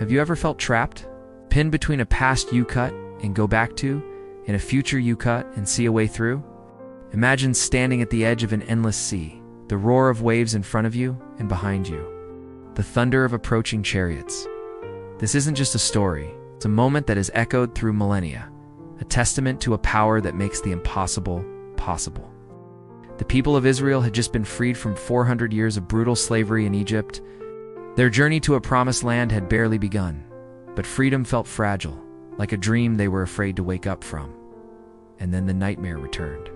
Have you ever felt trapped? Pinned between a past you cut and go back to, and a future you cut and see a way through? Imagine standing at the edge of an endless sea, the roar of waves in front of you and behind you, the thunder of approaching chariots. This isn't just a story, it's a moment that has echoed through millennia, a testament to a power that makes the impossible possible. The people of Israel had just been freed from 400 years of brutal slavery in Egypt. Their journey to a promised land had barely begun, but freedom felt fragile, like a dream they were afraid to wake up from. And then the nightmare returned.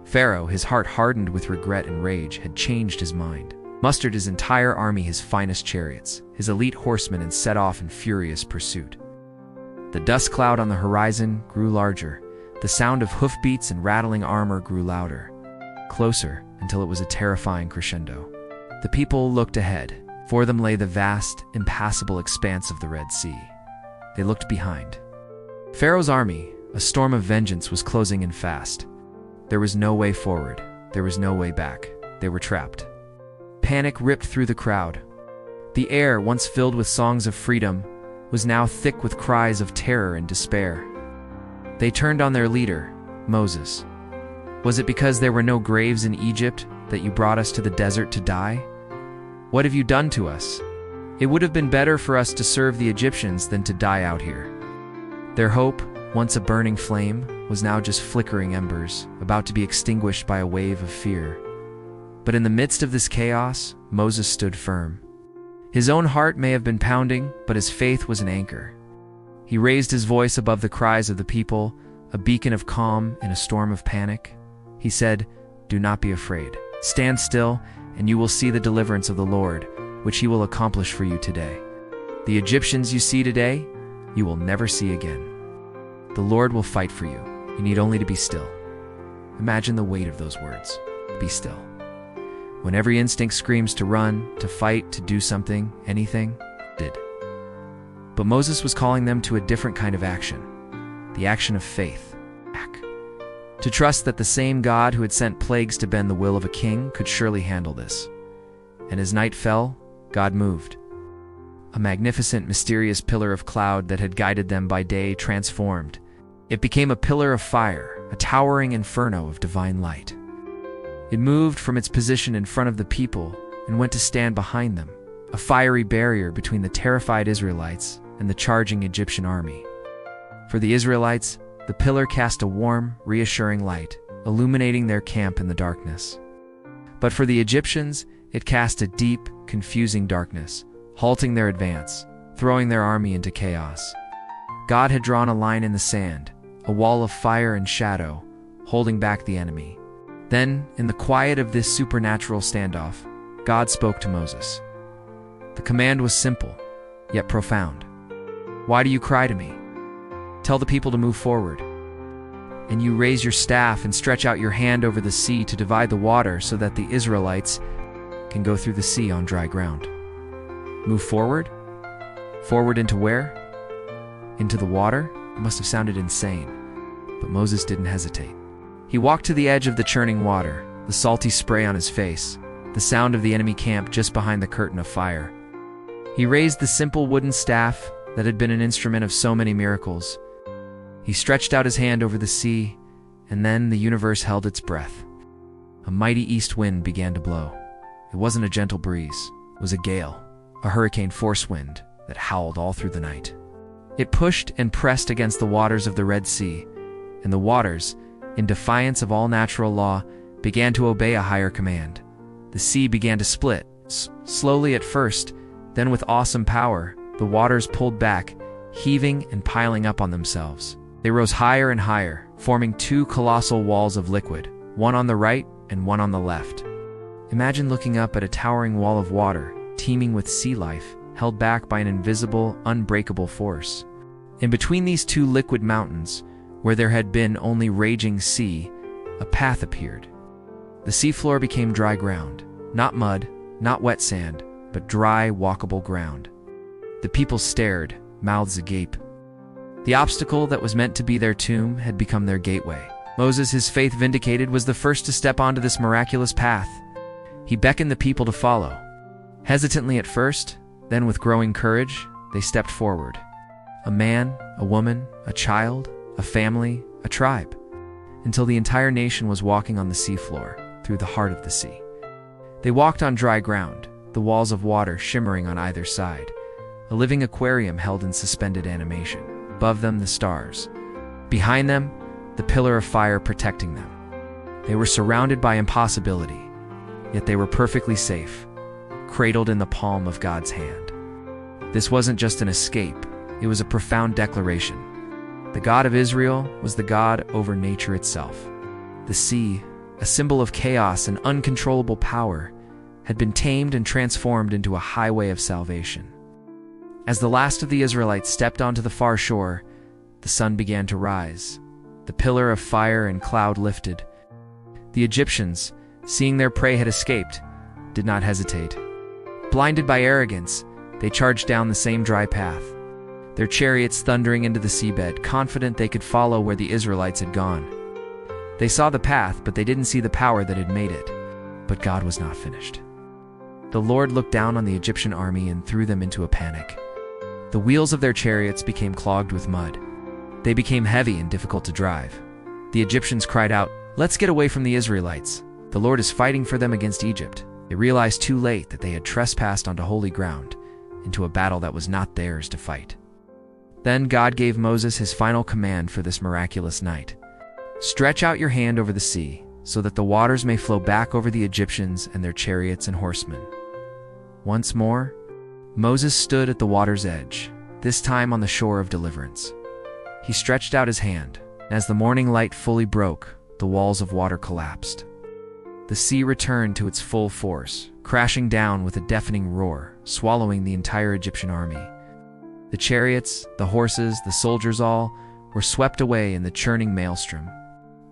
Pharaoh, his heart hardened with regret and rage, had changed his mind, mustered his entire army, his finest chariots, his elite horsemen, and set off in furious pursuit. The dust cloud on the horizon grew larger. The sound of hoofbeats and rattling armor grew louder, closer, until it was a terrifying crescendo. The people looked ahead. For them lay the vast, impassable expanse of the Red Sea. They looked behind. Pharaoh's army, a storm of vengeance, was closing in fast. There was no way forward. There was no way back. They were trapped. Panic ripped through the crowd. The air, once filled with songs of freedom, was now thick with cries of terror and despair. They turned on their leader, Moses. Was it because there were no graves in Egypt that you brought us to the desert to die? What have you done to us? It would have been better for us to serve the Egyptians than to die out here. Their hope, once a burning flame, was now just flickering embers, about to be extinguished by a wave of fear. But in the midst of this chaos, Moses stood firm. His own heart may have been pounding, but his faith was an anchor. He raised his voice above the cries of the people, a beacon of calm in a storm of panic. He said, "Do not be afraid. Stand still, and you will see the deliverance of the Lord, which he will accomplish for you today. The Egyptians you see today, you will never see again. The Lord will fight for you. You need only to be still." Imagine the weight of those words. Be still. When every instinct screams to run, to fight, to do something, anything, did. But Moses was calling them to a different kind of action, the action of faith. To trust that the same God who had sent plagues to bend the will of a king could surely handle this. And as night fell, God moved. A magnificent, mysterious pillar of cloud that had guided them by day transformed. It became a pillar of fire, a towering inferno of divine light. It moved from its position in front of the people and went to stand behind them, a fiery barrier between the terrified Israelites and the charging Egyptian army. For the Israelites, the pillar cast a warm, reassuring light, illuminating their camp in the darkness. But for the Egyptians, it cast a deep, confusing darkness, halting their advance, throwing their army into chaos. God had drawn a line in the sand, a wall of fire and shadow, holding back the enemy. Then, in the quiet of this supernatural standoff, God spoke to Moses. The command was simple, yet profound. "Why do you cry to me? Tell the people to move forward. And you raise your staff and stretch out your hand over the sea to divide the water so that the Israelites can go through the sea on dry ground." Move forward? Forward into where? Into the water? It must have sounded insane. But Moses didn't hesitate. He walked to the edge of the churning water, the salty spray on his face, the sound of the enemy camp just behind the curtain of fire. He raised the simple wooden staff that had been an instrument of so many miracles. He stretched out his hand over the sea, and then the universe held its breath. A mighty east wind began to blow. It wasn't a gentle breeze, it was a gale, a hurricane force wind that howled all through the night. It pushed and pressed against the waters of the Red Sea, and the waters, in defiance of all natural law, began to obey a higher command. The sea began to split, slowly at first, then with awesome power, the waters pulled back, heaving and piling up on themselves. They rose higher and higher, forming two colossal walls of liquid, one on the right and one on the left. Imagine looking up at a towering wall of water, teeming with sea life, held back by an invisible, unbreakable force. In between these two liquid mountains, where there had been only raging sea, a path appeared. The seafloor became dry ground, not mud, not wet sand, but dry, walkable ground. The people stared, mouths agape. The obstacle that was meant to be their tomb had become their gateway. Moses, his faith vindicated, was the first to step onto this miraculous path. He beckoned the people to follow. Hesitantly at first, then with growing courage, they stepped forward. A man, a woman, a child, a family, a tribe, until the entire nation was walking on the seafloor, through the heart of the sea. They walked on dry ground, the walls of water shimmering on either side, a living aquarium held in suspended animation. Above them, the stars. Behind them, the pillar of fire protecting them. They were surrounded by impossibility, yet they were perfectly safe, cradled in the palm of God's hand. This wasn't just an escape, it was a profound declaration. The God of Israel was the God over nature itself. The sea, a symbol of chaos and uncontrollable power, had been tamed and transformed into a highway of salvation. As the last of the Israelites stepped onto the far shore, the sun began to rise. The pillar of fire and cloud lifted. The Egyptians, seeing their prey had escaped, did not hesitate. Blinded by arrogance, they charged down the same dry path, their chariots thundering into the seabed, confident they could follow where the Israelites had gone. They saw the path, but they didn't see the power that had made it. But God was not finished. The Lord looked down on the Egyptian army and threw them into a panic. The wheels of their chariots became clogged with mud. They became heavy and difficult to drive. The Egyptians cried out, "Let's get away from the Israelites. The Lord is fighting for them against Egypt." They realized too late that they had trespassed onto holy ground, into a battle that was not theirs to fight. Then God gave Moses his final command for this miraculous night. "Stretch out your hand over the sea, so that the waters may flow back over the Egyptians and their chariots and horsemen." Once more, Moses stood at the water's edge, this time on the shore of deliverance. He stretched out his hand. As the morning light fully broke, the walls of water collapsed. The sea returned to its full force, crashing down with a deafening roar, swallowing the entire Egyptian army. The chariots, the horses, the soldiers all were swept away in the churning maelstrom.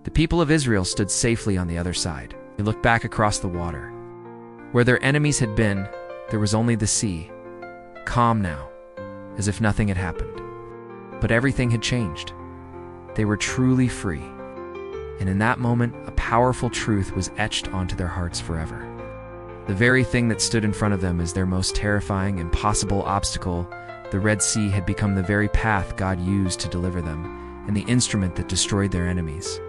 The people of Israel stood safely on the other side. They looked back across the water. Where their enemies had been, there was only the sea, calm now, as if nothing had happened. But everything had changed. They were truly free. And in that moment, a powerful truth was etched onto their hearts forever. The very thing that stood in front of them as their most terrifying, impossible obstacle, the Red Sea, had become the very path God used to deliver them, and the instrument that destroyed their enemies.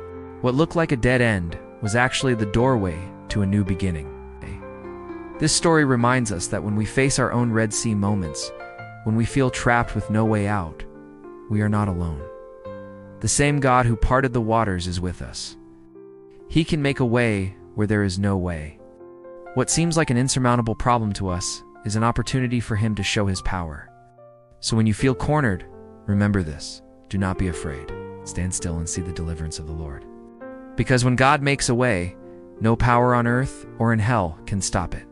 What looked like a dead end was actually the doorway to a new beginning. This story reminds us that when we face our own Red Sea moments, when we feel trapped with no way out, we are not alone. The same God who parted the waters is with us. He can make a way where there is no way. What seems like an insurmountable problem to us is an opportunity for Him to show His power. So when you feel cornered, remember this: do not be afraid. Stand still and see the deliverance of the Lord. Because when God makes a way, no power on earth or in hell can stop it.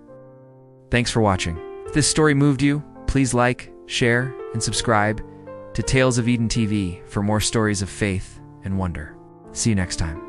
Thanks for watching. If this story moved you, please like, share, and subscribe to Tales of Eden TV for more stories of faith and wonder. See you next time.